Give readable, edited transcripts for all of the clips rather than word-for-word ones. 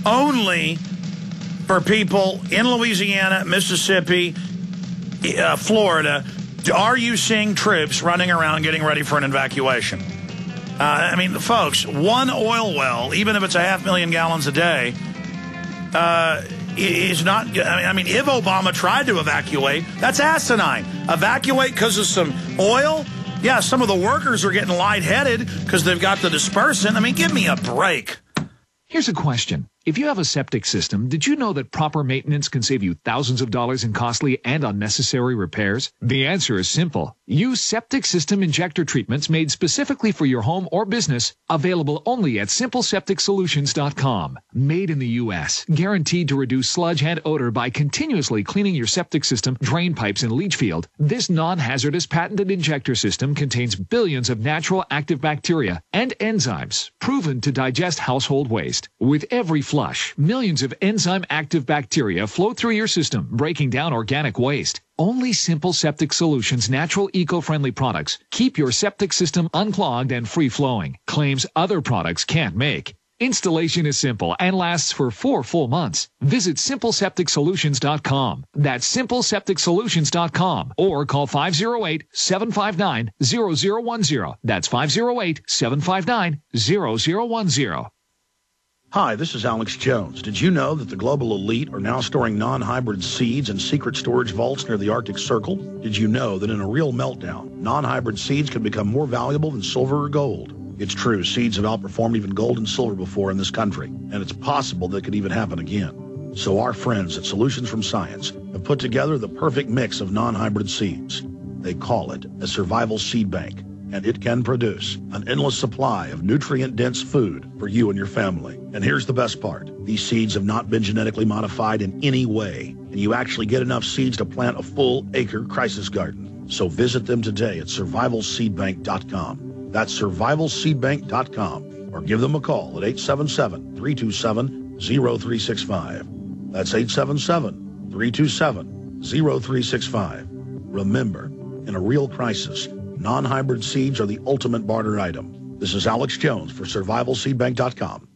only for people in Louisiana, Mississippi, Florida. Are you seeing troops running around getting ready for an evacuation? I mean, folks, one oil well, even if it's 500,000 gallons a day, is not. I mean, if Obama tried to evacuate, that's asinine. Evacuate because of some oil? Yeah, some of the workers are getting lightheaded because they've got the dispersant. I mean, give me a break. Here's a question. If you have a septic system, did you know that proper maintenance can save you thousands of dollars in costly and unnecessary repairs? The answer is simple. Use septic system injector treatments made specifically for your home or business, available only at simplesepticsolutions.com. Made in the U.S., guaranteed to reduce sludge and odor by continuously cleaning your septic system, drain pipes, and leach field. This non-hazardous patented injector system contains billions of natural active bacteria and enzymes proven to digest household waste. With every flush, millions of enzyme-active bacteria flow through your system, breaking down organic waste. Only Simple Septic Solutions' natural eco-friendly products keep your septic system unclogged and free-flowing, claims other products can't make. Installation is simple and lasts for 4 full months. Visit simplesepticsolutions.com. That's simplesepticsolutions.com, or call 508-759-0010. That's 508-759-0010. Hi, this is Alex Jones. Did you know that the global elite are now storing non-hybrid seeds in secret storage vaults near the Arctic Circle? Did you know that in a real meltdown, non-hybrid seeds can become more valuable than silver or gold? It's true, seeds have outperformed even gold and silver before in this country, and it's possible that could even happen again. So our friends at Solutions from Science have put together the perfect mix of non-hybrid seeds. They call it a survival seed bank, and it can produce an endless supply of nutrient-dense food for you and your family. And here's the best part. These seeds have not been genetically modified in any way, and you actually get enough seeds to plant a full acre crisis garden. So visit them today at survivalseedbank.com. That's survivalseedbank.com, or give them a call at 877-327-0365. That's 877-327-0365. Remember, in a real crisis, non-hybrid seeds are the ultimate barter item. This is Alex Jones for survivalseedbank.com.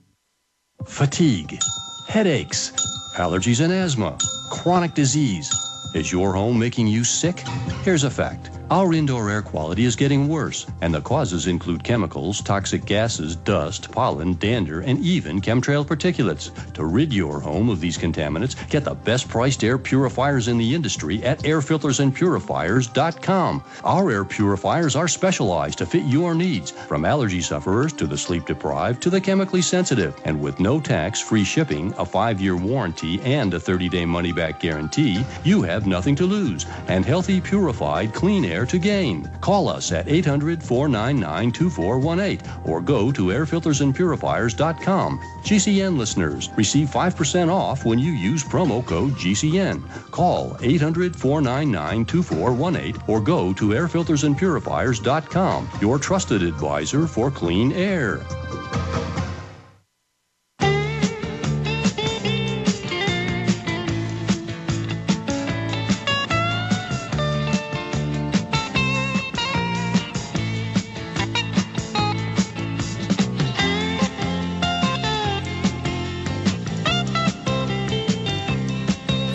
Fatigue, headaches, allergies and asthma, chronic disease. Is your home making you sick? Here's a fact. Our indoor air quality is getting worse, and the causes include chemicals, toxic gases, dust, pollen, dander, and even chemtrail particulates. To rid your home of these contaminants, get the best-priced air purifiers in the industry at airfiltersandpurifiers.com. Our air purifiers are specialized to fit your needs, from allergy sufferers to the sleep-deprived to the chemically sensitive. And with no tax, free shipping, a 5-year warranty, and a 30-day money-back guarantee, you have nothing to lose, and healthy, purified, clean air to gain. Call us at 800-499-2418 or go to airfiltersandpurifiers.com. GCN listeners receive 5% off when you use promo code GCN. Call 800-499-2418 or go to airfiltersandpurifiers.com, your trusted advisor for clean air.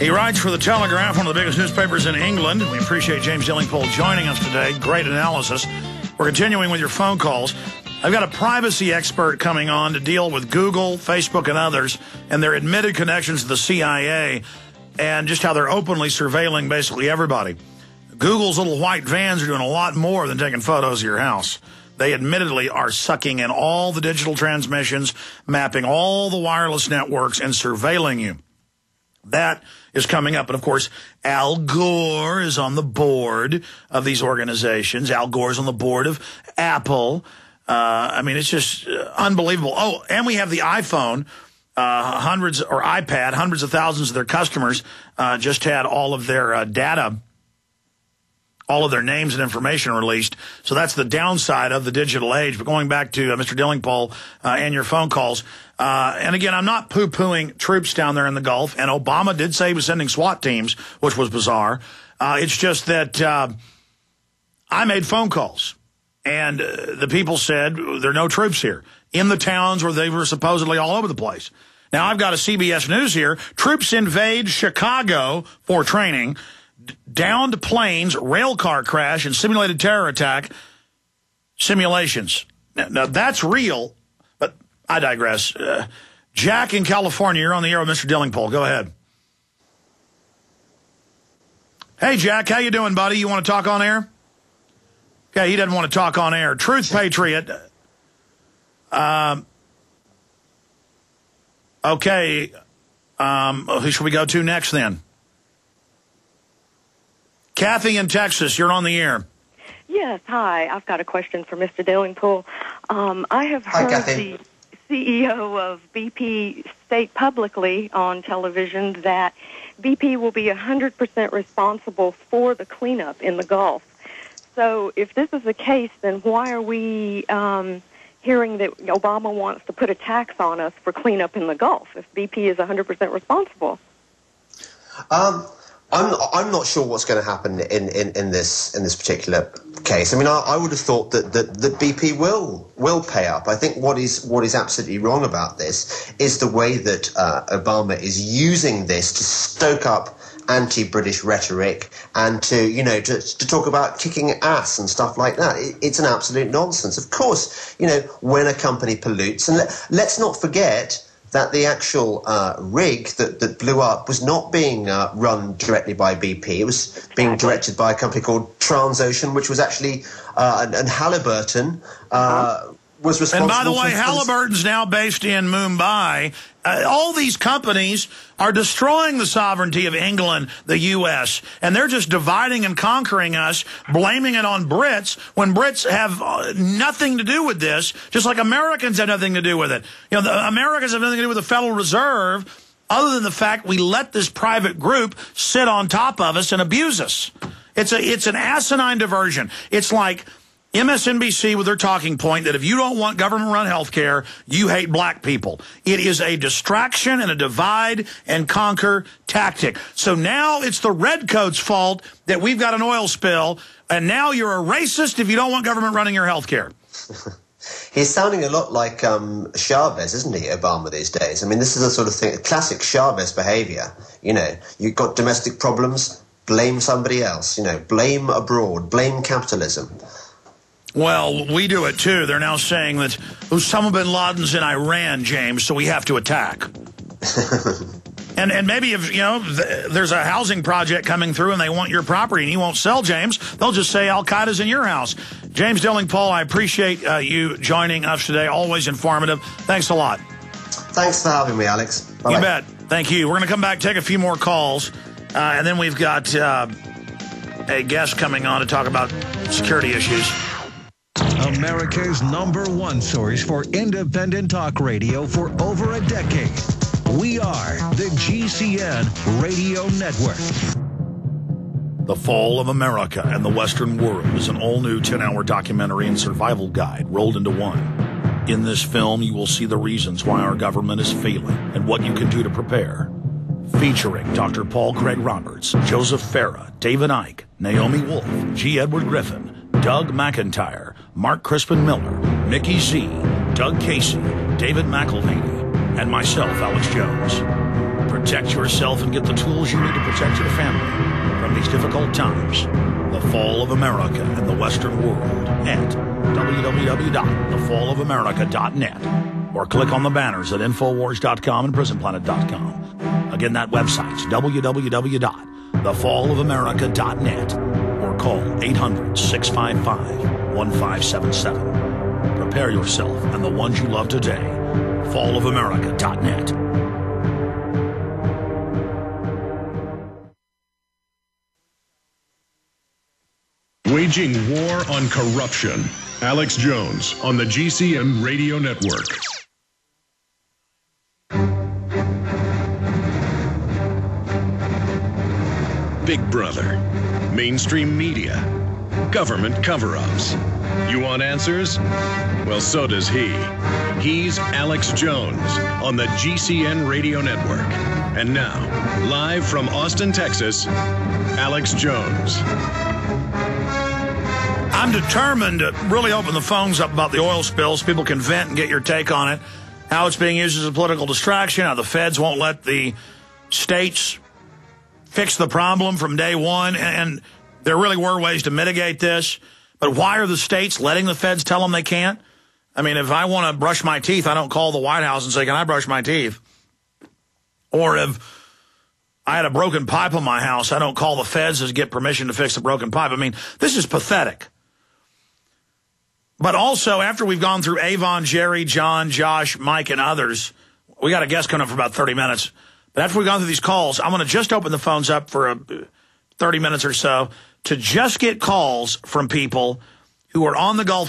He writes for The Telegraph, one of the biggest newspapers in England. We appreciate James Dillingpole joining us today. Great analysis. We're continuing with your phone calls. I've got a privacy expert coming on to deal with Google, Facebook, and others, and their admitted connections to the CIA, and just how they're openly surveilling basically everybody. Google's little white vans are doing a lot more than taking photos of your house. They admittedly are sucking in all the digital transmissions, mapping all the wireless networks, and surveilling you. That is coming up. And, of course, Al Gore is on the board of these organizations. Al Gore's on the board of Apple. I mean, it's just unbelievable. Oh, and we have the iPhone, hundreds of thousands of their customers just had all of their data, all of their names and information released. So that's the downside of the digital age. But going back to Mr. Dillingpole and your phone calls, and again, I'm not poo-pooing troops down there in the Gulf, and Obama did say he was sending SWAT teams, which was bizarre. It's just that I made phone calls, and the people said there are no troops here in the towns where they were supposedly all over the place. Now, I've got a CBS News here. Troops invade Chicago for training. Downed planes, rail car crash, and simulated terror attack simulations. Now, that's real, but I digress. Jack in California, you're on the air with Mr. Dillingpole. Go ahead. Hey, Jack, how you doing, buddy? You want to talk on air? Okay, he doesn't want to talk on air. Truth Patriot. Okay. Who should we go to next, then? Kathy in Texas, you're on the air. Yes, hi. I've got a question for Mr. Dillingpole. I have heard the CEO of BP state publicly on television that BP will be 100% responsible for the cleanup in the Gulf. So if this is the case, then why are we hearing that Obama wants to put a tax on us for cleanup in the Gulf if BP is 100% responsible? I'm not sure what's going to happen in this particular case. I mean, I would have thought that BP will pay up. I think what is absolutely wrong about this is the way that Obama is using this to stoke up anti-British rhetoric and to talk about kicking ass and stuff like that. It's an absolute nonsense. Of course, when a company pollutes, and let's not forget that the actual rig that blew up was not being run directly by BP. It was being directed by a company called Transocean, which was actually, and Halliburton was responsible. And by the way, Halliburton's now based in Mumbai. All these companies are destroying the sovereignty of England, the U.S., and they're just dividing and conquering us, blaming it on Brits when Brits have nothing to do with this, just like Americans have nothing to do with it. The Americans have nothing to do with the Federal Reserve other than the fact we let this private group sit on top of us and abuse us. It's an asinine diversion. It's like MSNBC with their talking point that if you don't want government-run health care, you hate black people. It is a distraction and a divide-and-conquer tactic. So now it's the redcoats' fault that we've got an oil spill, and now you're a racist if you don't want government running your health care. He's sounding a lot like Chavez, isn't he, Obama, these days? I mean, this is a sort of thing, classic Chavez behavior. You've got domestic problems, blame somebody else. Blame abroad, blame capitalism. Well, we do it, too. They're now saying that Osama bin Laden's in Iran, James, so we have to attack. and maybe if, there's a housing project coming through and they want your property and you won't sell, James, they'll just say Al-Qaeda's in your house. James Dillingpole, I appreciate you joining us today. Always informative. Thanks a lot. Thanks for having me, Alex. Bye-bye. You bet. Thank you. We're going to come back, take a few more calls, and then we've got a guest coming on to talk about security issues. America's #1 source for independent talk radio for over a decade. We are the GCN Radio Network. The Fall of America and the Western World is an all-new 10-hour documentary and survival guide rolled into one. In this film, you will see the reasons why our government is failing and what you can do to prepare. Featuring Dr. Paul Craig Roberts, Joseph Farah, David Icke, Naomi Wolf, G. Edward Griffin, Doug McIntyre, Mark Crispin Miller, Mickey Z, Doug Casey, David McElvaney, and myself, Alex Jones. Protect yourself and get the tools you need to protect your family from these difficult times. The Fall of America and the Western World at www.thefallofamerica.net or click on the banners at Infowars.com and PrisonPlanet.com. Again, that website's www.thefallofamerica.net. Call 800-655-1577. Prepare yourself and the ones you love today. Fallofamerica.net. Waging war on corruption. Alex Jones on the GCN Radio Network. Big Brother. Mainstream media, government cover-ups. You want answers? Well, so does he. He's Alex Jones on the GCN Radio Network. And now, live from Austin, Texas, Alex Jones. I'm determined to really open the phones up about the oil spills. People can vent and get your take on it. how it's being used as a political distraction, how the feds won't let the states fix the problem from day one, and there really were ways to mitigate this. But why are the states letting the feds tell them they can't? I mean, if I want to brush my teeth, I don't call the White House and say, can I brush my teeth? Or if I had a broken pipe in my house, I don't call the feds to get permission to fix the broken pipe. I mean, this is pathetic. But also, after we've gone through Avon, Jerry, John, Josh, Mike, and others, we got a guest coming up for about 30 minutes. But after we've gone through these calls, I'm going to just open the phones up for 30 minutes or so to just get calls from people who are on the Gulf